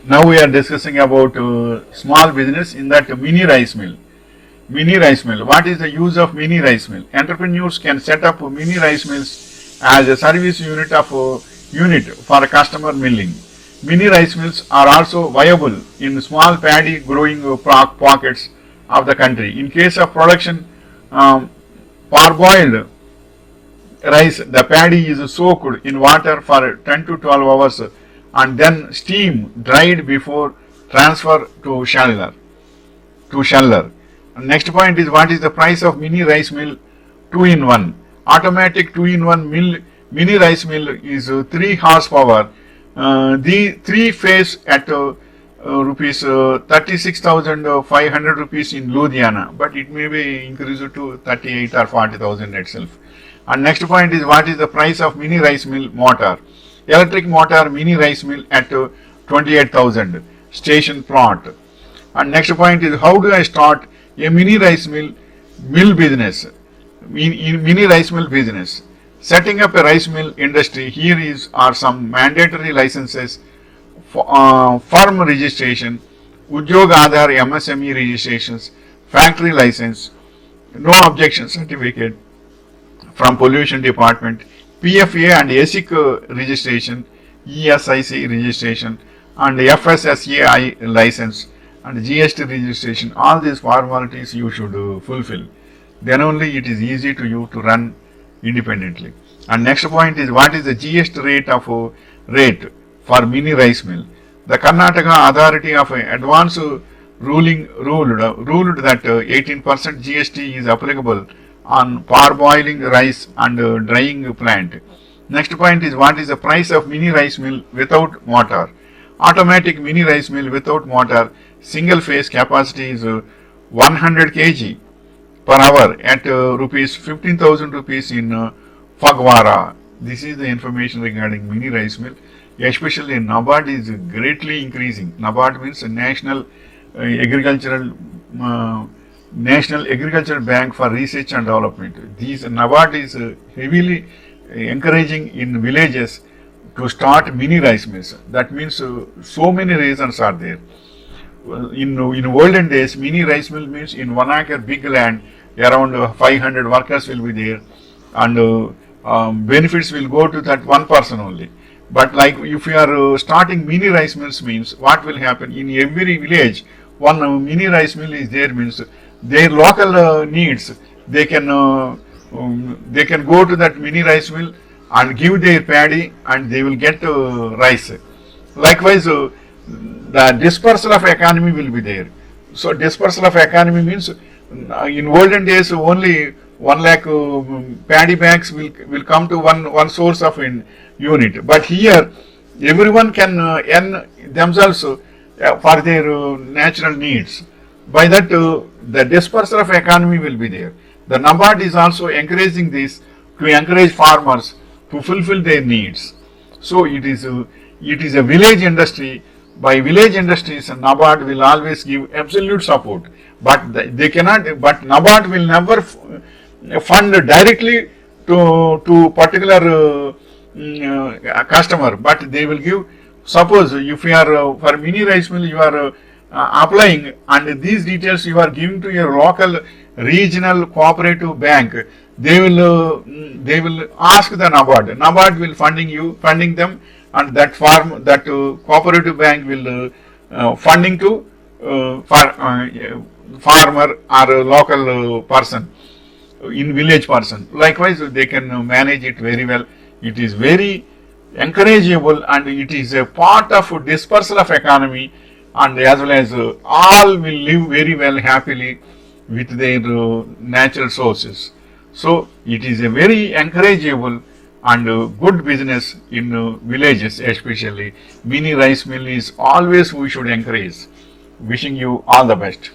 Now we are discussing about small business, in that mini rice mill. Mini rice mill. What is the use of mini rice mill? Entrepreneurs can set up mini rice mills as a service unit for customer milling. Mini rice mills are also viable in small paddy growing pockets of the country. In case of production, parboiled rice, the paddy is soaked in water for 10 to 12 hours and then steam dried before transfer to sheller. Next point is, what is the price of mini rice mill 2-in-1? Automatic 2-in-1 mill, mini rice mill is 3 horsepower. The 3-phase at rupees 36,500 rupees in Ludhiana, but it may be increased to 38 or 40,000 itself. And next point is, what is the price of mini rice mill motor? Electric motor mini rice mill at 28,000 station plot. And next point is, how do I start a mini rice mill business? In mini rice mill business, setting up a rice mill industry, here are some mandatory licenses: firm registration, Udyog Aadhar MSME registrations, factory license, no objection certificate from pollution department, PFA and ASIC registration, ESIC registration, and FSSAI license, and GST registration. All these formalities you should fulfill. Then only it is easy to you to run independently. And next point is, what is the GST rate for mini rice mill? The Karnataka Authority of Advance ruled that 18% GST is applicable on parboiling rice and drying plant. Next point is, what is the price of mini rice mill without motor? Automatic mini rice mill without motor, single phase capacity is 100 kg per hour at rupees 15,000 rupees in Phagwara. This is the information regarding mini rice mill. Especially NABARD is greatly increasing. NABARD means National Agricultural Bank for Research and Development. NABARD is heavily encouraging in villages to start mini rice mills. That means so many reasons are there. In olden days, mini rice mill means in 1 acre big land, around 500 workers will be there, and benefits will go to that one person only. But like if you are starting mini rice mills, means what will happen in every village, one mini rice mill is there, means their local needs, they can go to that mini rice mill and give their paddy and they will get rice. Likewise, the dispersal of economy will be there. So dispersal of economy means in olden days only 1 lakh paddy bags will come to one source of unit. But here everyone can earn themselves for their natural needs. By that the dispersal of economy will be there. The NABARD is also encouraging this to encourage farmers to fulfill their needs. So it is a village industry. By village industries, NABARD will always give absolute support, but they cannot. But NABARD will never fund directly to particular customer, but they will give. Suppose if you are for mini rice mill, you are applying, and these details you are giving to your local regional cooperative bank, they will ask the NABARD. NABARD will funding them, and that cooperative bank will funding to farmer or local person, in village person. Likewise, they can manage it very well. It is very encourageable, and it is a part of dispersal of economy, and as well as all will live very well happily with their natural sources. So it is a very encourageable and good business in villages, especially mini rice mill is always we should encourage. Wishing you all the best.